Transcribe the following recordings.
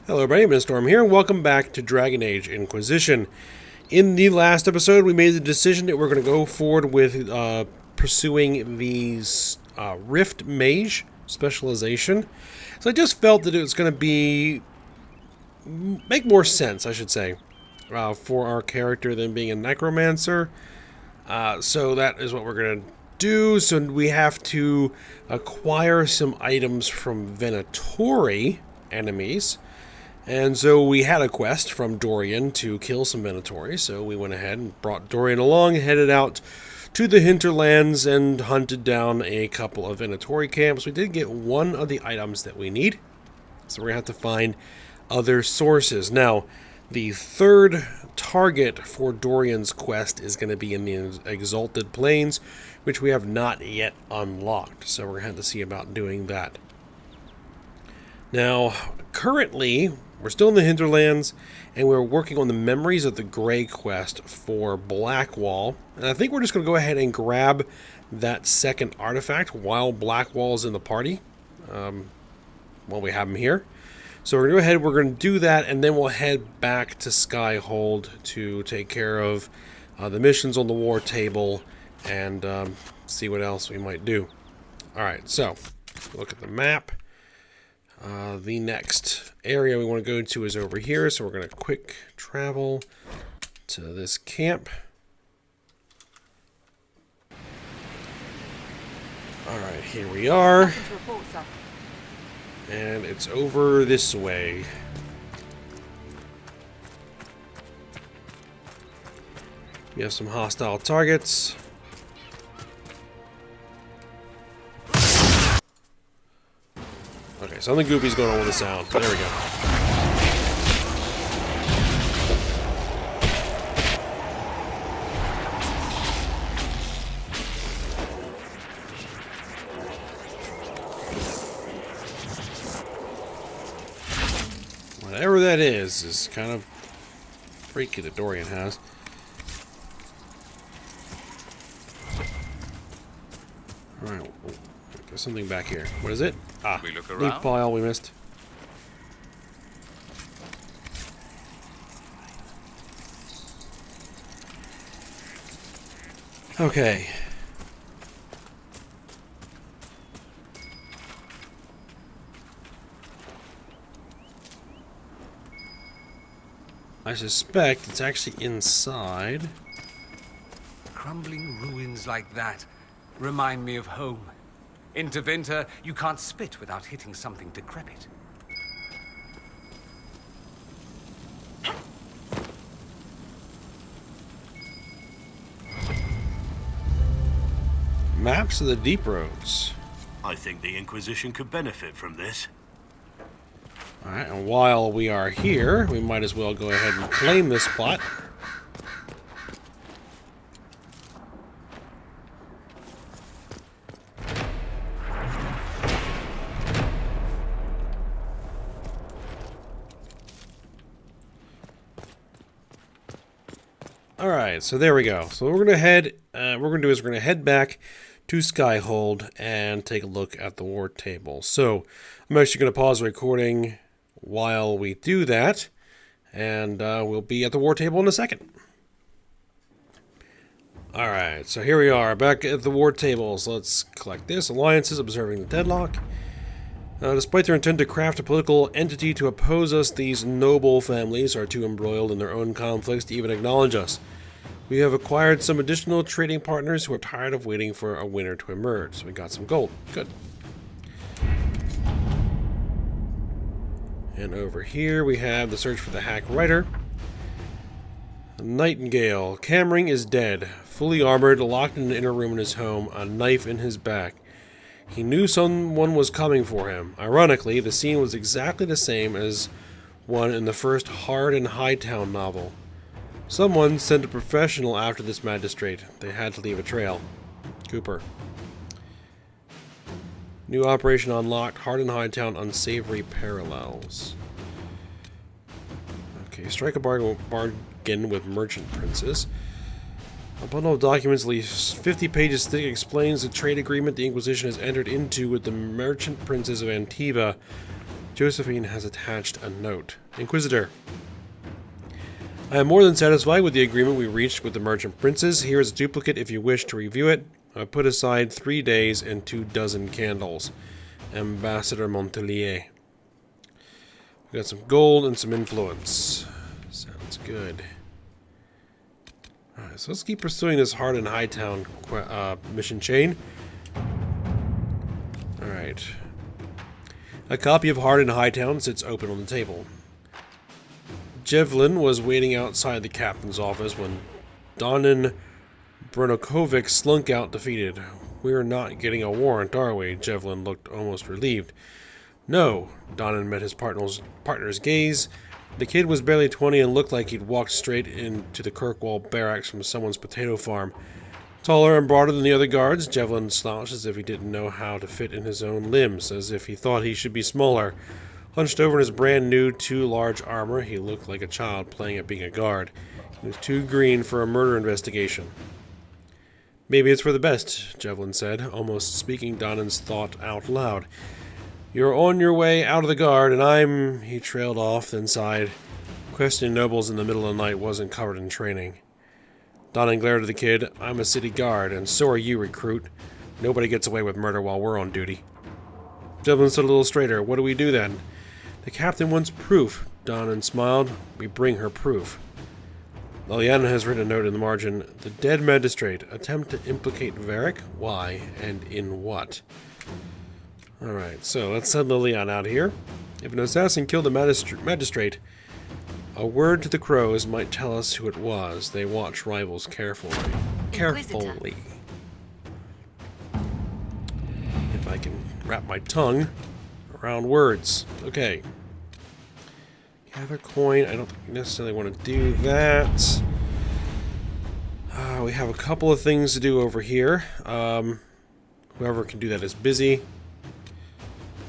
Hello everybody, I'm Storm here, and welcome back to Dragon Age Inquisition. In the last episode, we made the decision that we're going to go forward with pursuing these Rift Mage specialization. So I just felt that it was going to make more sense, I should say, for our character than being a necromancer. So that is what we're going to do. So we have to acquire some items from Venatori enemies. And so we had a quest from Dorian to kill some Venatori, so we went ahead and brought Dorian along, headed out to the hinterlands, and hunted down a couple of Venatori camps. We did get one of the items that we need, so we're going to have to find other sources. Now, the third target for Dorian's quest is going to be in the Exalted Plains, which we have not yet unlocked, so we're going to have to see about doing that. Now, currently, we're still in the hinterlands, and we're working on the Memories of the Grey quest for Blackwall. And I think we're just going to go ahead and grab that second artifact while Blackwall's in the party, while we have him here. So we're going to go ahead, we're going to do that, and then we'll head back to Skyhold to take care of the missions on the war table and see what else we might do. Alright, so look at the map. The next area we want to go to is over here, so we're going to quick travel to this camp. Alright, here we are. And it's over this way. We have some hostile targets. Okay, something goofy's going on with the sound. There we go. Whatever that is kind of freaky that Dorian has. Alright, there's something back here. What is it? Ah, leaf pile we missed. Okay. I suspect it's actually inside. Crumbling ruins like that remind me of home. In Tevinter, you can't spit without hitting something decrepit. Maps of the deep roads. I think the Inquisition could benefit from this. Alright, and while we are here, we might as well go ahead and claim this spot. Alright, so there we go. So what we're gonna do is we're gonna head back to Skyhold and take a look at the war table. So I'm actually gonna pause the recording while we do that, and we'll be at the war table in a second. Alright, so here we are, back at the war tables. Let's collect this. Alliances observing the deadlock. Despite their intent to craft a political entity to oppose us, these noble families are too embroiled in their own conflicts to even acknowledge us. We have acquired some additional trading partners who are tired of waiting for a winner to emerge. So we got some gold. Good. And over here we have the search for the hack writer. Nightingale. Cammering is dead. Fully armored, locked in an inner room in his home, a knife in his back. He knew someone was coming for him. Ironically, the scene was exactly the same as one in the first Hard and Hightown novel. Someone sent a professional after this magistrate. They had to leave a trail. Cooper. New operation unlocked. Hard and Hightown unsavory parallels. Okay, strike a bargain with merchant princes. A bundle of documents at least 50 pages thick explains the trade agreement the Inquisition has entered into with the merchant princes of Antiva Josephine has attached a note. Inquisitor. I am more than satisfied with the agreement we reached with the merchant princes. Here is a duplicate if you wish to review it. I put aside 3 days and 24 candles. Ambassador Montelier. We got some gold and some influence. Sounds good. Alright, so let's keep pursuing this Hard in Hightown mission chain. Alright. A copy of Hard in Hightown sits open on the table. Jevlin was waiting outside the captain's office when Donan Brunokovic slunk out defeated. We're not getting a warrant, are we? Jevlin looked almost relieved. No. Donan met his partner's gaze. The kid was barely 20 and looked like he'd walked straight into the Kirkwall barracks from someone's potato farm. Taller and broader than the other guards, Jevlin slouched as if he didn't know how to fit in his own limbs, as if he thought he should be smaller. Hunched over in his brand new too large armor, he looked like a child playing at being a guard. He was too green for a murder investigation. Maybe it's for the best, Jevlin said, almost speaking Donan's thought out loud. You're on your way out of the guard, and I'm... He trailed off, then sighed. Questioning nobles in the middle of the night wasn't covered in training. Donan glared at the kid. I'm a city guard, and so are you, recruit. Nobody gets away with murder while we're on duty. Jevlin stood a little straighter. What do we do then? The captain wants proof. Donan smiled. We bring her proof. Liliana has written a note in the margin. The dead magistrate. Attempt to implicate Varric? Why? And in what? Alright, so let's send Liliana out here. If an assassin killed a magistrate, a word to the crows might tell us who it was. They watch rivals carefully. Carefully. If I can wrap my tongue around words. Okay. Gather coin. I don't necessarily want to do that. We have a couple of things to do over here. Whoever can do that is busy.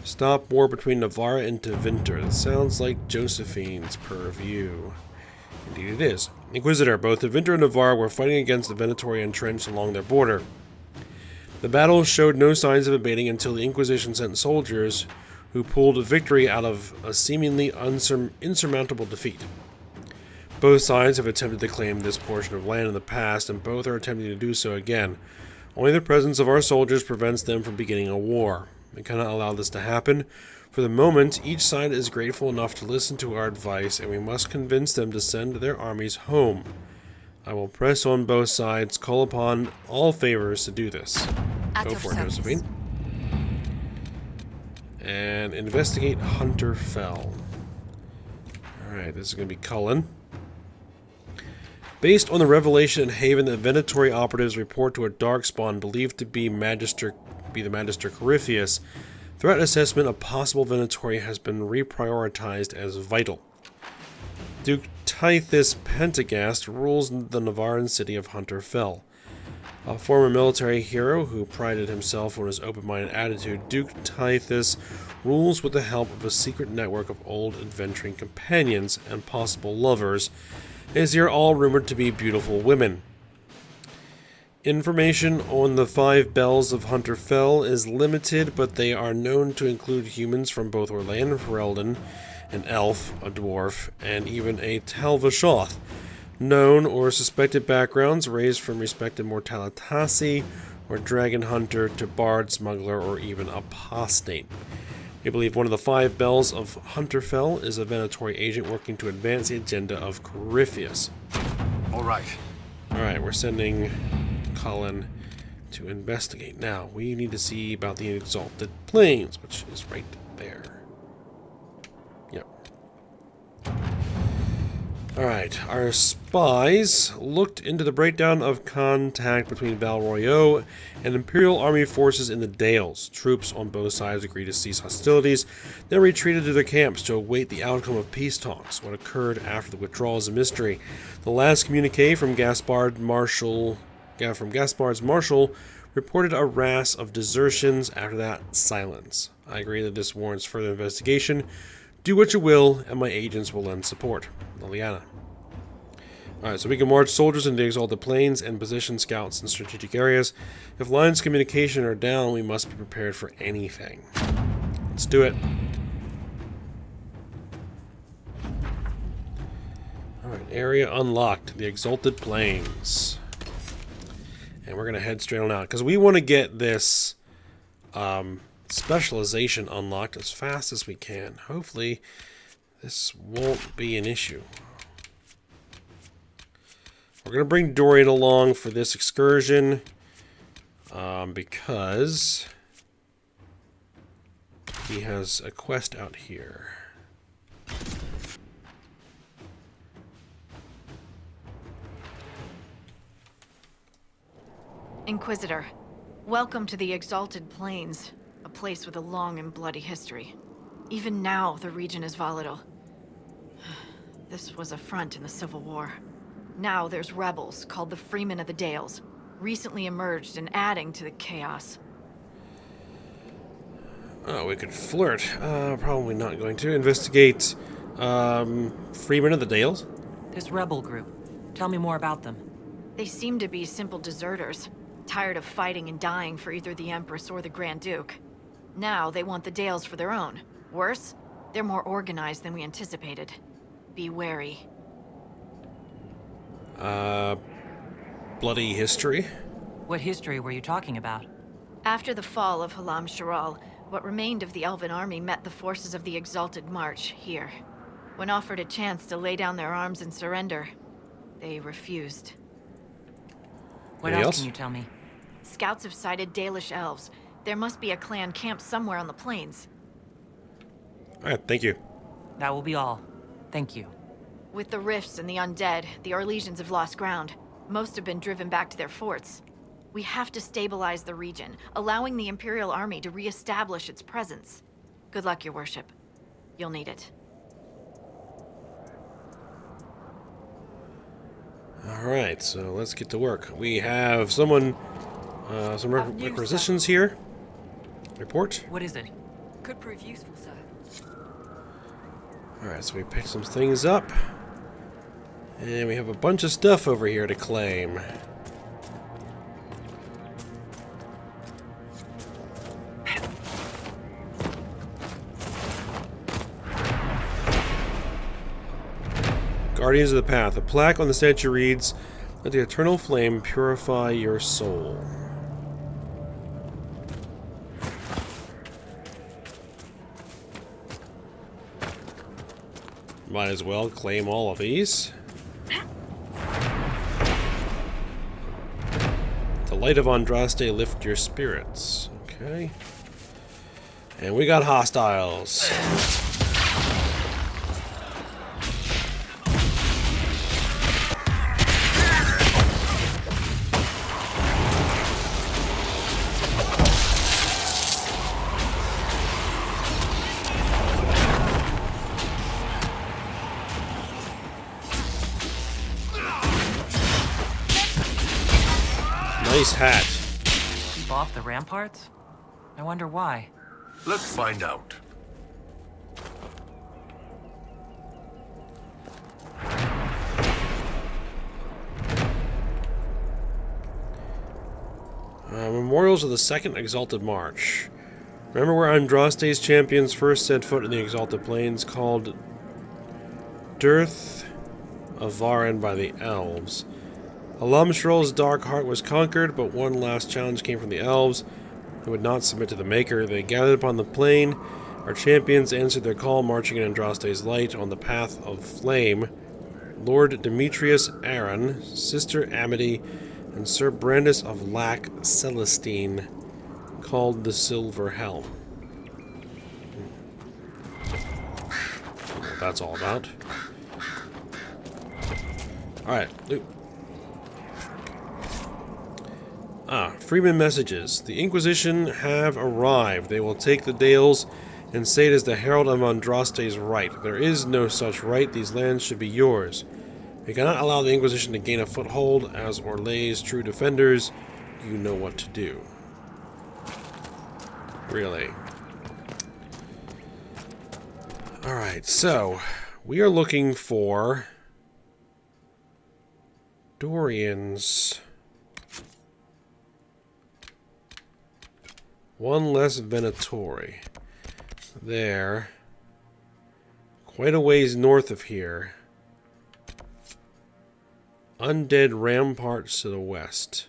Stop war between Navarra and Tevinter. That sounds like Josephine's purview. Indeed it is. Inquisitor, both Tevinter and Navarra were fighting against the Venatori entrenched along their border. The battle showed no signs of abating until the Inquisition sent soldiers who pulled a victory out of a seemingly insurmountable defeat. Both sides have attempted to claim this portion of land in the past, and both are attempting to do so again. Only the presence of our soldiers prevents them from beginning a war. We cannot allow this to happen. For the moment, each side is grateful enough to listen to our advice, and we must convince them to send their armies home. I will press on both sides, call upon all favors to do this. Go for it, Josephine. And investigate Hunter Fell. Alright, this is going to be Cullen. Based on the revelation in Haven that Venatori operatives report to a darkspawn believed to be the Magister Corypheus, threat assessment of possible Venatori has been reprioritized as vital. Duke Tithus Pentagast rules the Navarran city of Hunter Fell. A former military hero who prided himself on his open-minded attitude, Duke Tithus rules with the help of a secret network of old adventuring companions and possible lovers, as they are all rumored to be beautiful women. Information on the 5 bells of Hunter Fell is limited, but they are known to include humans from both Orlan and Ferelden, an elf, a dwarf, and even a Talvashoth. Known or suspected backgrounds raised from respected mortalitasi or dragon hunter to bard, smuggler, or even apostate. We believe one of the 5 bells of Hunter Fell is a Venatori agent working to advance the agenda of Corypheus. All right. Alright, we're sending Colin to investigate. Now, we need to see about the Exalted Plains, which is right there. Yep. Alright, our spies looked into the breakdown of contact between Val Royeaux and Imperial Army forces in the Dales. Troops on both sides agreed to cease hostilities, then retreated to their camps to await the outcome of peace talks. What occurred after the withdrawal is a mystery. The last communique from Gaspard's Marshal reported a rash of desertions. After that, silence. I agree that this warrants further investigation. Do what you will, and my agents will lend support. Liliana. Alright, so we can march soldiers into the Exalted Plains and position scouts in strategic areas. If lines of communication are down, we must be prepared for anything. Let's do it. Alright, area unlocked. The Exalted Plains. And we're going to head straight on out. Because we want to get this specialization unlocked as fast as we can. Hopefully, this won't be an issue. We're going to bring Dorian along for this excursion. Because he has a quest out here. Inquisitor, welcome to the Exalted Plains, a place with a long and bloody history. Even now, the region is volatile. This was a front in the Civil War. Now there's rebels called the Freemen of the Dales, recently emerged and adding to the chaos. Oh, we could flirt. Probably not going to. Investigate, Freemen of the Dales? This rebel group. Tell me more about them. They seem to be simple deserters, tired of fighting and dying for either the Empress or the Grand Duke. Now they want the Dales for their own. Worse, they're more organized than we anticipated. Be wary. Bloody history? What history were you talking about? After the fall of Halam Sharal, what remained of the Elven army met the forces of the Exalted March here. When offered a chance to lay down their arms and surrender, they refused. What else can you tell me? Scouts have sighted Dalish elves. There must be a clan camped somewhere on the plains. Alright, thank you. That will be all. Thank you. With the rifts and the undead, the Orlesians have lost ground. Most have been driven back to their forts. We have to stabilize the region, allowing the Imperial Army to re-establish its presence. Good luck, Your Worship. You'll need it. Alright, so let's get to work. We have someone, some requisitions here. Report. What is it? Could prove useful, sir. Alright, so we picked some things up. And we have a bunch of stuff over here to claim. Guardians of the Path. A plaque on the statue reads, "Let the eternal flame purify your soul." Might as well claim all of these. The light of Andraste lift your spirits. Okay. And we got hostiles. Nice hat. Keep off the ramparts? I wonder why. Let's find out. Memorials of the Second Exalted March. Remember where Andraste's champions first set foot in the Exalted Plains, called Dearth of Varan by the Elves. Alamshrol's dark heart was conquered, but one last challenge came from the Elves, who would not submit to the Maker. They gathered upon the plain. Our champions answered their call, marching in Andraste's light on the path of flame. Lord Demetrius Aaron, Sister Amity, and Sir Brandis of Lac Celestine, called the Silver Helm. What that's all about. Alright, loot. Freeman messages. The Inquisition have arrived. They will take the Dales and say it is the Herald of Andraste's right. There is no such right. These lands should be yours. We cannot allow the Inquisition to gain a foothold. As Orlay's true defenders, you know what to do. Really. Alright, so we are looking for Dorian's one less Venatori. There. Quite a ways north of here. Undead ramparts to the west.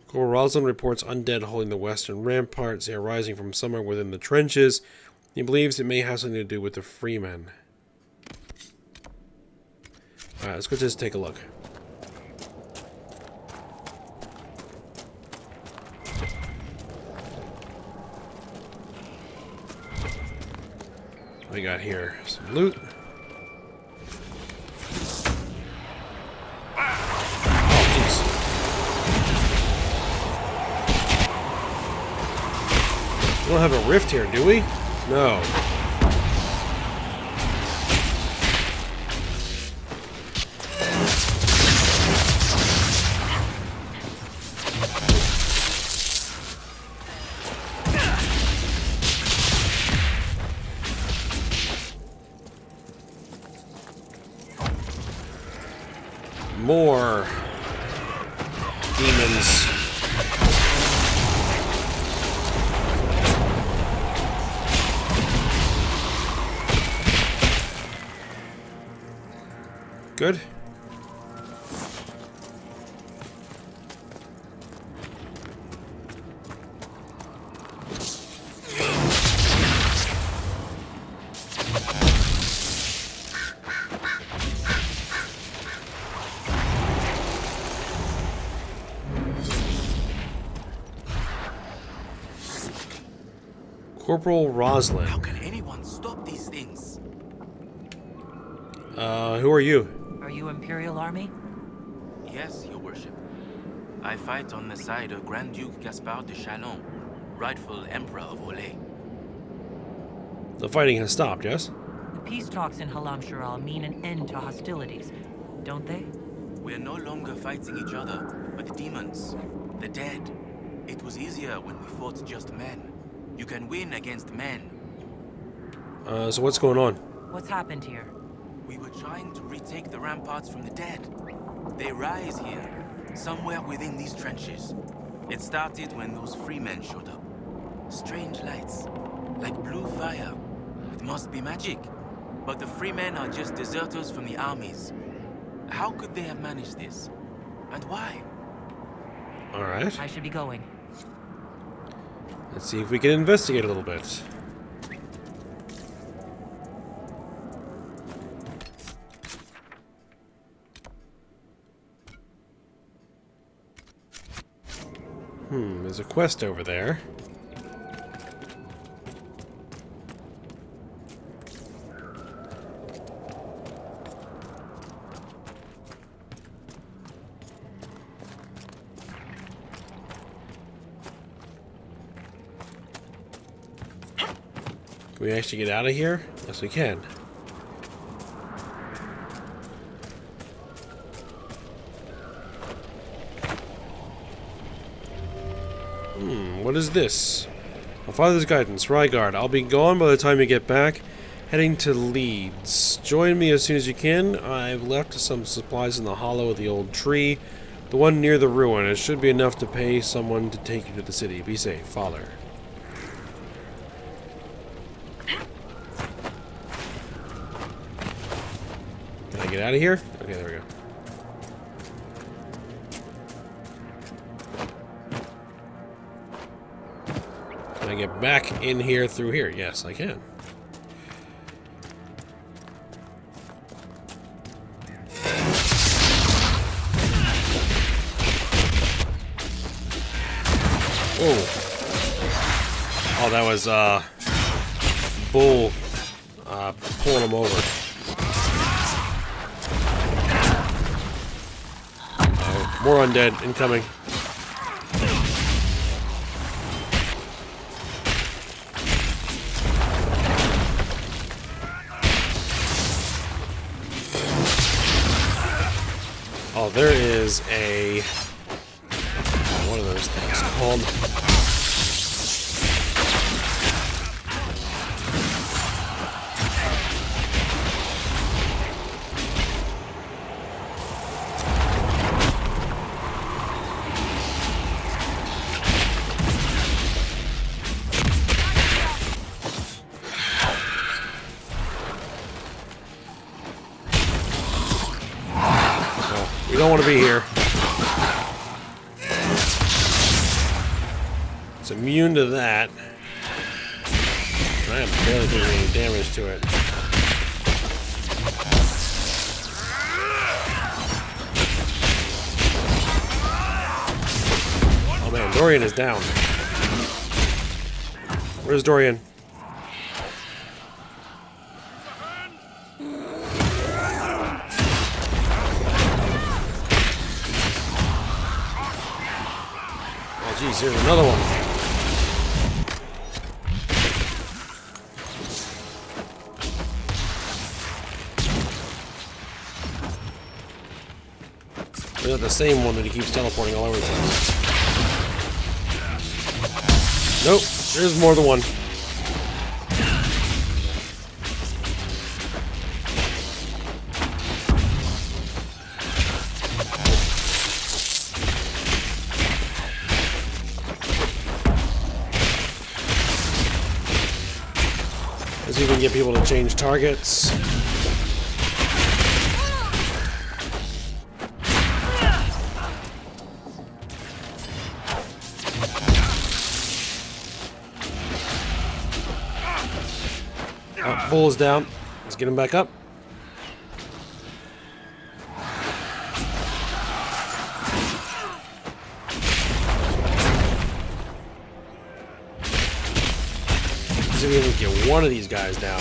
Corporal Rosalind reports undead holding the western ramparts. They are rising from somewhere within the trenches. He believes it may have something to do with the Freemen. Alright, let's go just take a look. What we got here? Some loot. We don't have a rift here, do we? No. More demons. Good. Corporal Rosalind. How can anyone stop these things? Who are you? Are you Imperial Army? Yes, your worship. I fight on the side of Grand Duke Gaspard de Chalon, rightful Emperor of Olay. The fighting has stopped, yes? The peace talks in Halam Sharal mean an end to hostilities, don't they? We're no longer fighting each other, but the demons, the dead. It was easier when we fought just men. You can win against men. So what's going on? What's happened here? We were trying to retake the ramparts from the dead. They rise here, somewhere within these trenches. It started when those freemen showed up. Strange lights, like blue fire. It must be magic. But the freemen are just deserters from the armies. How could they have managed this? And why? Alright. I should be going. Let's see if we can investigate a little bit. There's a quest over there. Can we actually get out of here? Yes, we can. What is this? My father's guidance, Rygard. I'll be gone by the time you get back. Heading to Leeds. Join me as soon as you can. I've left some supplies in the hollow of the old tree. The one near the ruin. It should be enough to pay someone to take you to the city. Be safe, Father. Can I get out of here? Okay, there we go. Can I get back in here through here? Yes, I can. Whoa. Oh, that was, Bull, pulling him over. Oh, more undead incoming. Oh, there is a... what are those things called? We don't want to be here. It's immune to that. I am barely doing any damage to it. Oh man, Dorian is down. Where's Dorian? Oh geez, here's another one. We're not the same one that he keeps teleporting all over the place. Nope, there's more than one. Let's see if we can get people to change targets. Bull is down. Let's get him back up. Let's see if we can get one of these guys down.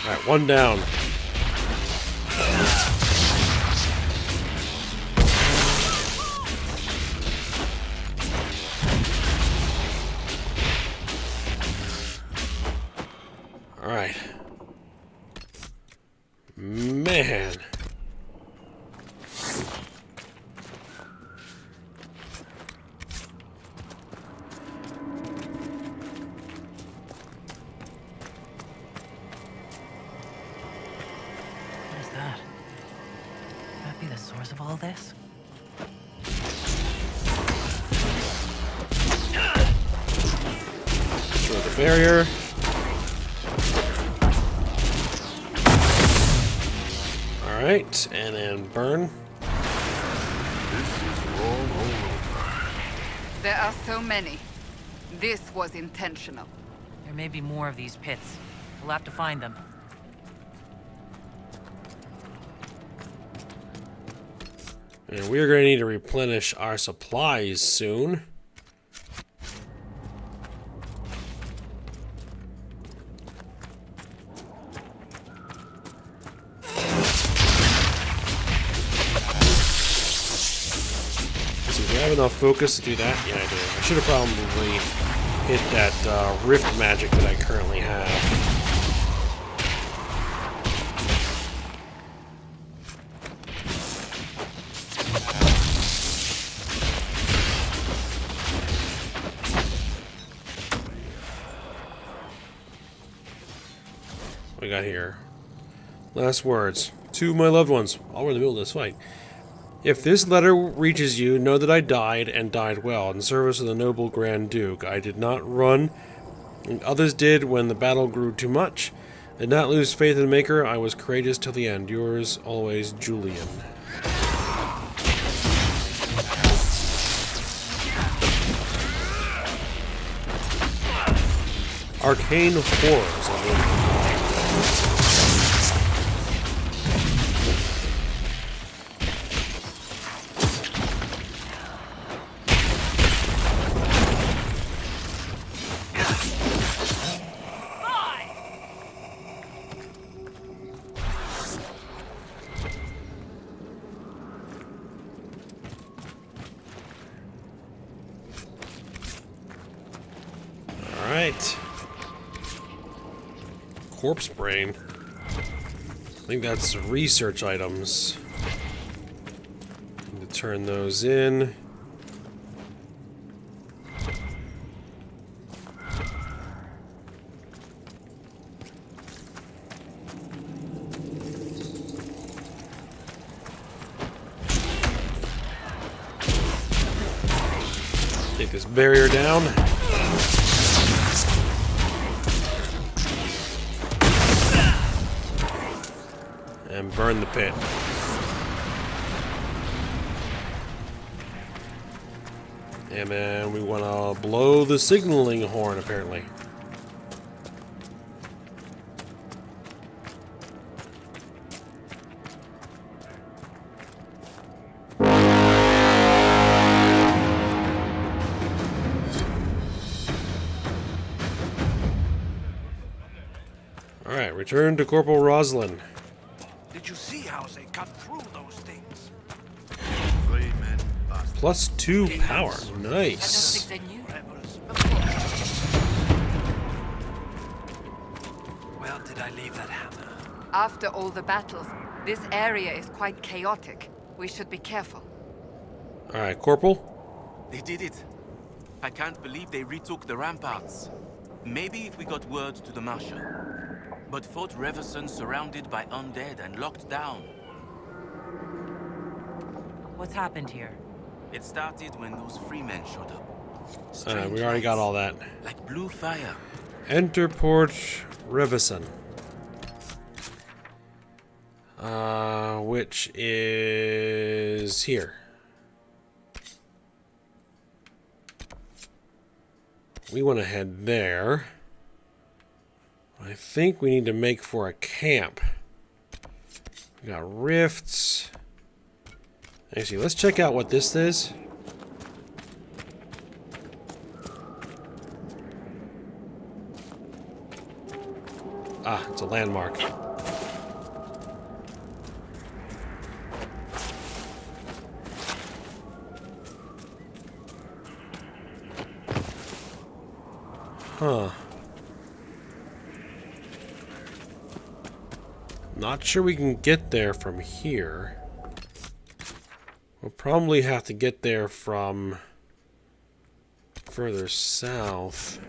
Alright, one down. Alright. Man. What is that? Could that be the source of all this? Destroy the barrier. Alright, and then burn. There are so many. This was intentional. There may be more of these pits. We'll have to find them. And we're going to need to replenish our supplies soon. Do I have enough focus to do that? Yeah, I do. I should have probably hit that rift magic that I currently have. What we got here? Last words. To my loved ones. While we're in the middle of this fight. If this letter reaches you, know that I died, and died well, in service of the noble Grand Duke. I did not run, and others did when the battle grew too much. I did not lose faith in the Maker. I was courageous till the end. Yours always, Julian. Arcane Horrors, I believe. Alright. Corpse brain. I think that's research items. Need to turn those in. Take this barrier down. And burn the pit. And then we want to blow the signaling horn, apparently. Alright, return to Corporal Roslin. Did you see how they cut through those things? +2 power. Nice. Rebels. Where did I leave that hammer? After all the battles, this area is quite chaotic. We should be careful. Alright, Corporal. They did it. I can't believe they retook the ramparts. Maybe if we got word to the Marshal. But Fort Reverson surrounded by undead and locked down. What's happened here? It started when those freemen showed up. Alright, Strange we already got lights, all that. like blue fire. Enter Port Reverson. Which is here. We want to head there. I think we need to make for a camp. We got rifts. Actually, let's check out what this is. Ah, it's a landmark. Huh. Not sure we can get there from here. We'll probably have to get there from further south.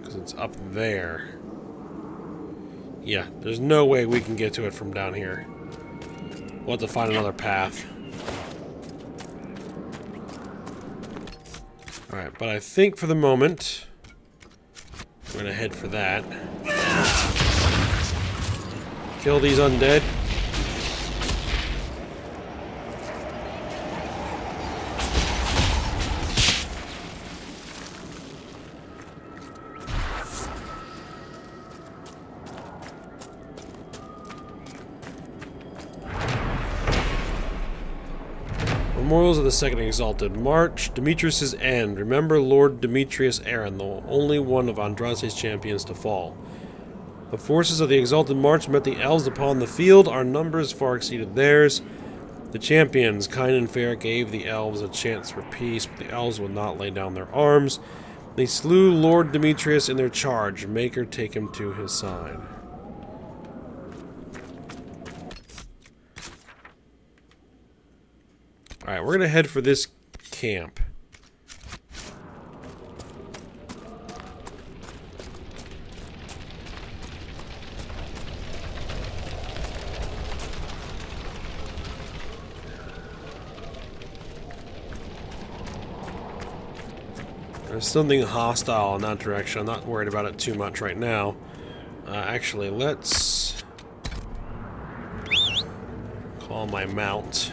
Because it's up there. Yeah, there's no way we can get to it from down here. We'll have to find another path. Alright, but I think for the moment, we're gonna head for that. Kill these undead. Memorials of the Second Exalted. March, Demetrius' end. Remember Lord Demetrius Aaron, the only one of Andraste's champions to fall. The forces of the Exalted March met the elves upon the field. Our numbers far exceeded theirs. The champions, kind and fair, gave the elves a chance for peace, but the elves would not lay down their arms. They slew Lord Demetrius in their charge. Maker take him to his side. Alright, we're gonna head for this camp. There's something hostile in that direction. I'm not worried about it too much right now. Actually, let's call my mount.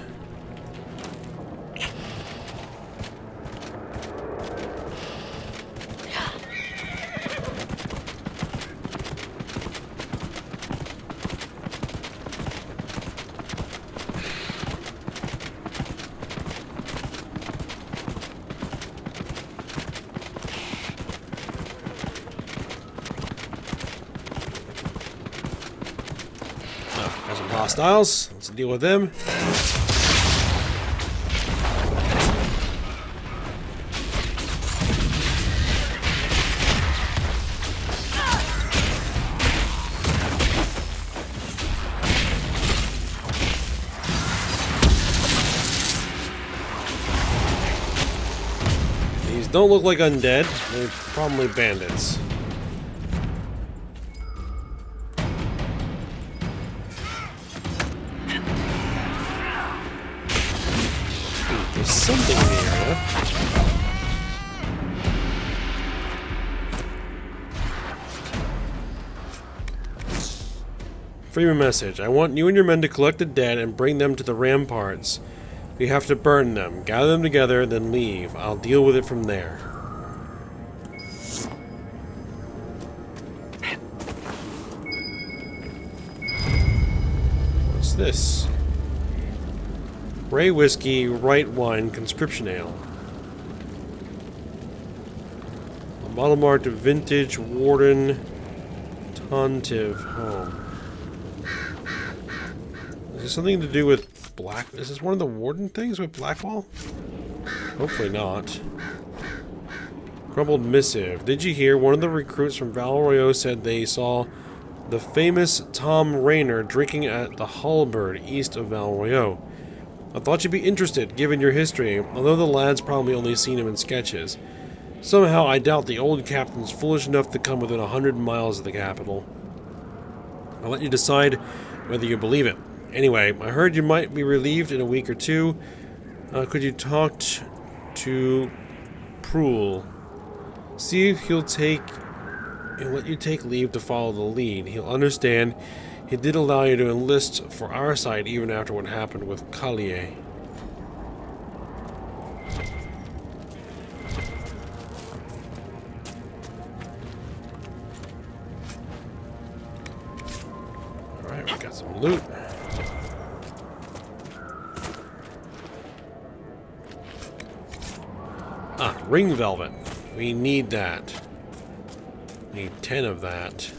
Got some hostiles. Let's deal with them. These don't look like undead. They're probably bandits. There's something in the area. Freeman message. I want you and your men to collect the dead and bring them to the ramparts. You have to burn them. Gather them together, then leave. I'll deal with it from there. What's this? Ray whiskey, right wine, conscription ale. A bottle marked vintage Warden Tontive home. Is this something to do with Black? Is this one of the Warden things with Blackwall? Hopefully not. Crumbled missive. Did you hear? One of the recruits from Valroyo said they saw the famous Tom Rayner drinking at the Halberd east of Valroyo. I thought you'd be interested, given your history, although the lad's probably only seen him in sketches. Somehow, I doubt the old captain's foolish enough to come within 100 miles of the capital. I'll let you decide whether you believe it. Anyway, I heard you might be relieved in a week or two. Could you talk to Proul? See if he'll let you take leave to follow the lead. He'll understand. He did allow you to enlist for our side even after what happened with Collier. Alright, we got some loot. Ah, ring velvet. We need that. We need 10 of that.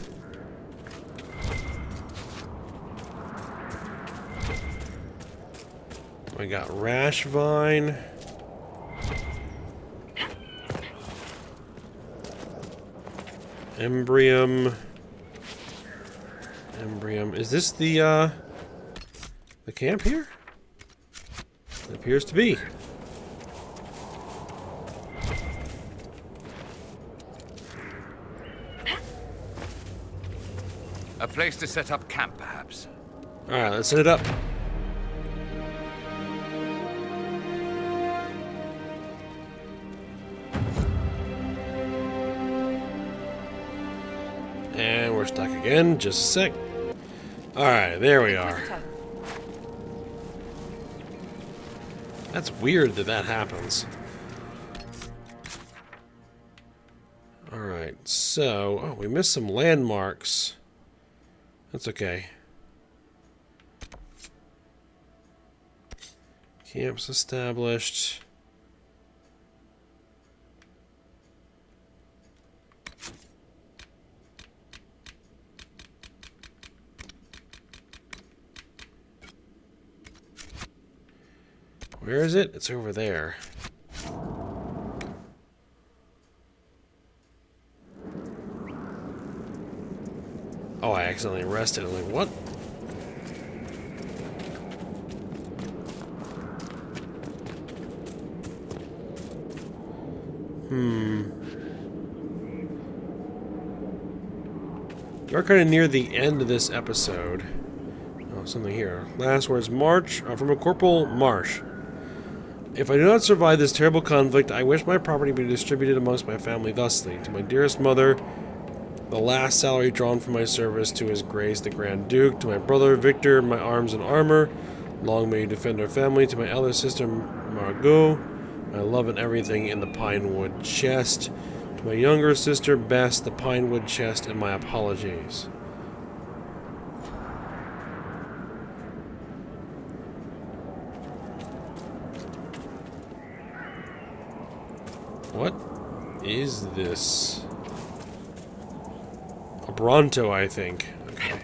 We got rash vine. Embrium. Is this the camp here? It appears to be. A place to set up camp, perhaps. Alright, let's set it up. And we're stuck again. Just a sec. Alright, there we are. That's weird that that happens. Alright, so... Oh, we missed some landmarks. That's okay. Camps established. Where is it? It's over there. Oh, I accidentally rested. I'm like, what? We're kind of near the end of this episode. Oh, something here. Last words, March, from a Corporal Marsh. If I do not survive this terrible conflict, I wish my property be distributed amongst my family thusly. To my dearest mother, the last salary drawn from my service, to His Grace the Grand Duke, to my brother Victor, my arms and armor, long may you defend our family, to my elder sister Margot, my love and everything in the pinewood chest, to my younger sister Bess, the pinewood chest, and my apologies. What is this? A Bronto, I think. Okay.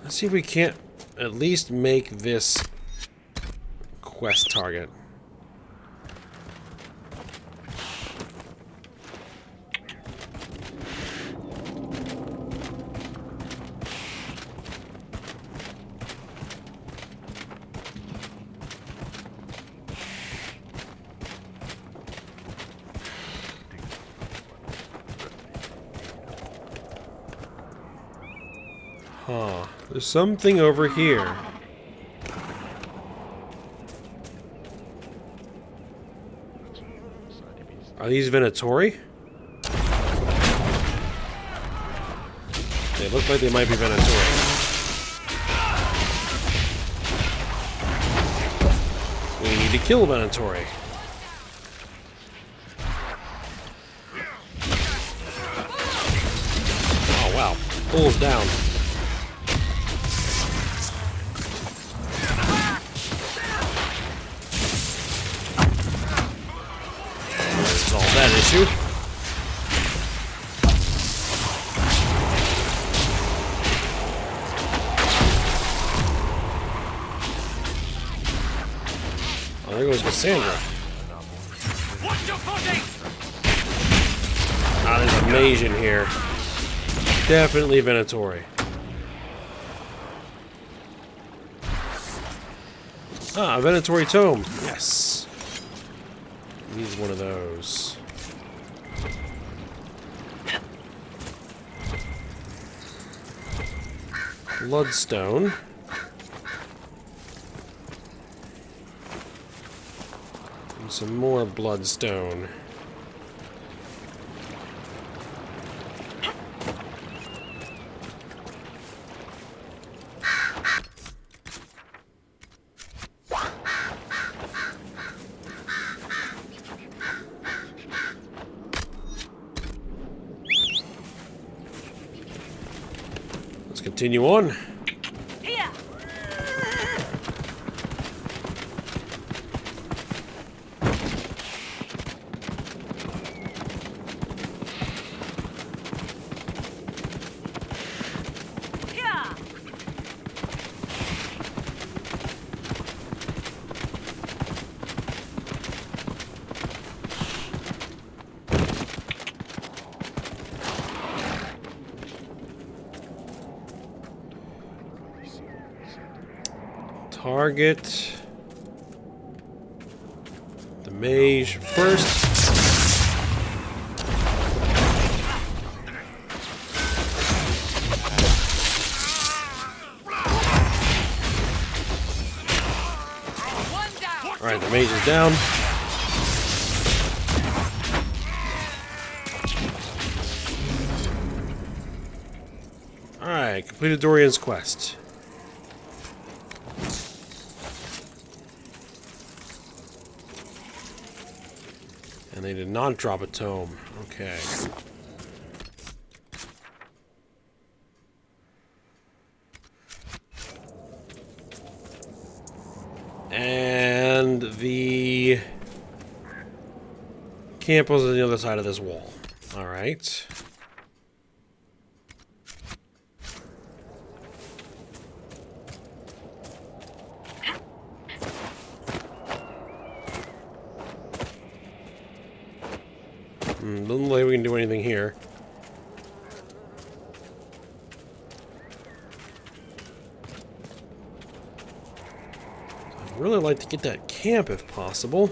Let's see if we can't at least make this quest target. Huh. There's something over here. Are these Venatori? They look like they might be Venatori. We need to kill Venatori. Oh wow. Bull's down. Solve that issue. Oh, there goes Cassandra. Watch your footing! Ah, there's a mage in here. Definitely Venatori. Ah, a Venatori tome. Yes. Needs one of those. Bloodstone. And some more bloodstone. Let's continue on. Target the mage first. Alright, the mage is down. Alright, completed Dorian's quest. And they did not drop a tome. Okay. And the camp was on the other side of this wall. Alright. Doesn't look like we can do anything here. I'd really like to get that camp if possible.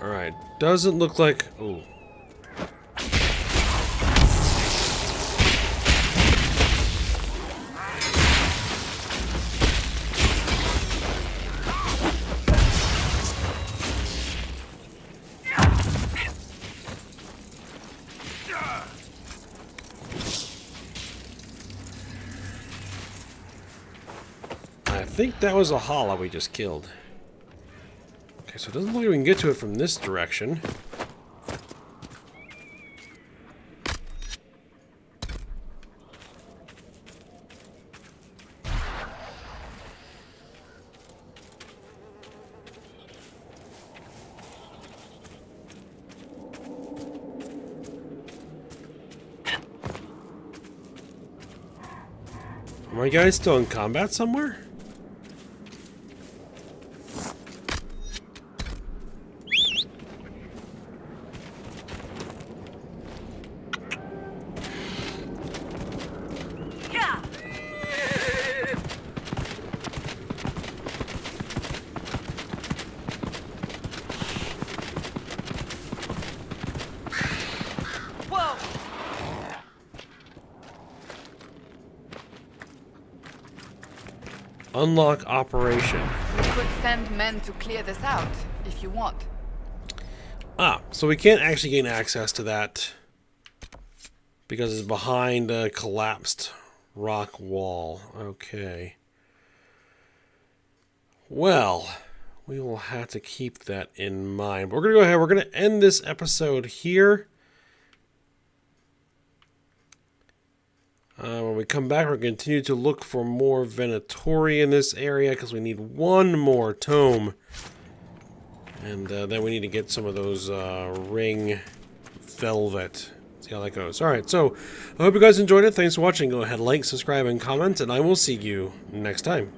Alright, doesn't look like... Ooh. I think that was a hollow we just killed. Okay, so it doesn't look like we can get to it from this direction. Are my guys still in combat somewhere? Unlock operation. We could send men to clear this out, if you want. Ah, so we can't actually gain access to that because it's behind a collapsed rock wall. Okay. Well, we will have to keep that in mind. We're going to go ahead. We're going to end this episode here. When we come back, we're going to continue to look for more Venatori in this area because we need one more tome. And then we need to get some of those ring velvet. See how that goes. Alright, so I hope you guys enjoyed it. Thanks for watching. Go ahead, like, subscribe, and comment, and I will see you next time.